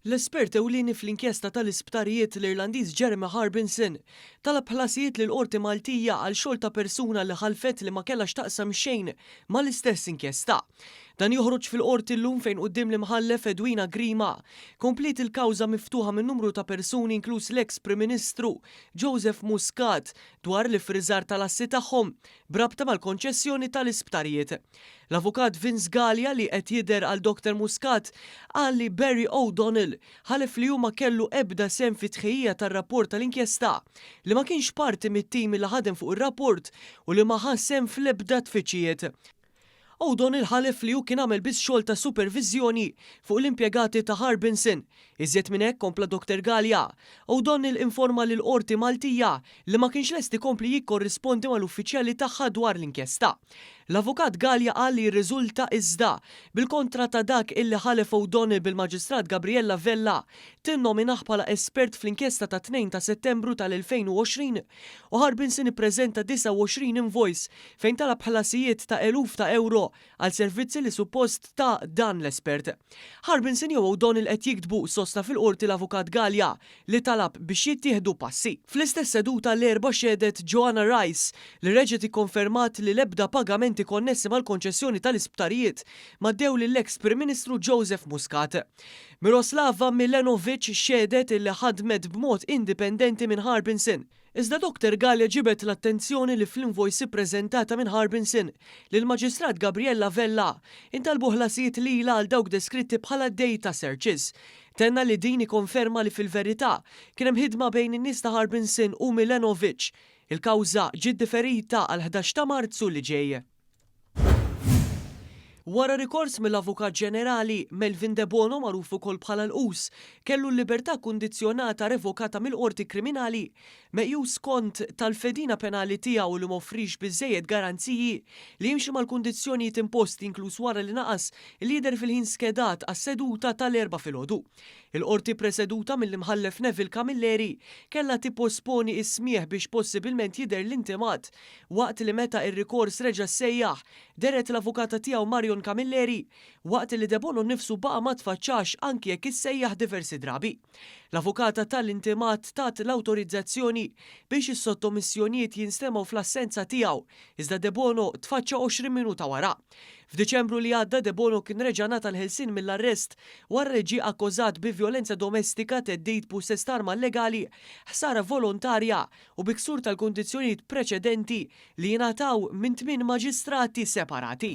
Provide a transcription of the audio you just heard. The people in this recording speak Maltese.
L-espert ewlieni fl-inkjesta tal-isptarijiet l-Irlandiż Jeremy Harbinson talab ħlasijiet lil qorti Maltija għal xogħol ta' persuna li ħalfet li ma kellax taqsam xejn mal-istess inkjesta. Dan joħroġ fil-qorti llum fejn quddiem l-imħallef Edwina Grima komplet il-kawża miftuħa minn numru ta' persuni inkluż l-eks Prim Ministru Joseph Muscat dwar li friżar tal-assi tagħhom brabta mal-konċessjoni tal-isptarijiet. L-avukat Vince Gallia li qed jidher għal Dr. Muscat qal li Barry O'Donnell ħalef li huma kellu ebda sem fi tħejjija tar-rapport tal-inkjesta li ma kienx parti mit-tim li ħadem fuq ir-rapport u li ma ħassem fl-ebda tfittxijiet. O'Donnell ħalef li hu kien għamel biss xogħol ta' supervizjoni fuq l-impjegati ta' Harbinson. Iżjed minn hekk kompla Dr. Gallia, O'Donnell informa lil qorti Maltija li ma kienx lest ikompli jikkorrispondi mal-uffiċjali tagħha dwar l-inkjesta. L-avukat Gallia qal li r-riżulta iżda bil-kontra ta' dak illi ħalef O'Donnell bil-Maġistrat Gabriella Vella tinnominaħ bħala espert fl-inkjesta ta' 2 ta' Settembru tal-2020 u Harbinson ippreżenta 29 invoice fejn talab ħlasijiet ta' eluf ta' euro għal servizzi li suppost ta' dan l-espert. Harbinson jew O'Donnell qed jiktbu sosta fil-qorti l-avukat Gallia li talab biex jittieħdu passi. Fl-istess seduta l-erba' xedet Joanna Rice li reġgħet ikkonfermat li l-ebda pagamenti konnessi mal-konċessjoni tal-isptarijiet maddew lill-eks Prim Ministru Joseph Muscat. Miroslava Milanovic xedet illi ħadmet b'mod indipendenti minn Harbinson. Iżda Dr. Gallia ġibet l-attenzjoni li fl-invoice ippreżentata minn Harbinson lill-Maġistrat Gabriella Vella intalbu ħlasijiet lilha għal dawk deskritti bħala data searches. Tenna li din ikkonferma li fil-verità kien hemm ħidma bejn in-nies ta' Harbinson u Milanovic. Il-kawża ġiet differita għal 11 ta' Marzu li ġej. Wara rikors mill-Avukat Ġenerali Melvin De Bono magħruf ukoll bħala l-qus kellu l-libertà kundizzjonata revokata mill-qorti kriminali meqjus skont tal-fedina penali tiegħu li m'offrix biżżejjed garanziji li jimxi mal-kundizzjonijiet imposti inkluż wara li naqas il-lider fil-ħin skedat għas-seduta tal-erba' filgħodu. Il-qorti preseduta mill-imħallef Neville Camilleri kellha tipposponi is-smieħ biex possibilment jidher l-intimat waqt li meta ir-rikors reġa' ssejjaħ deret l-avukata tiegħu Marion Camilleri waqt li De Bono nnifsu baqa' ma tfaċċax anki jekk issejjaħ diversi drabi. L-avukata tal-intimat tat l-awtorizzazzjoni biex is-sottomissjonijiet jinstemaw fl-assenza tiegħu iżda De Bono tfaċċa 20 minuta wara. F'Diċembru li għadda De Bono kien reġa' ngħata l-ħelsien mill-arrest wara li ġie akkużat bi vjolenza domestika, teddid b'possess arma legali, ħsara volontarja u biksur tal-kundizzjonijiet preċedenti li jingħataw minn 8 maġistrati separati.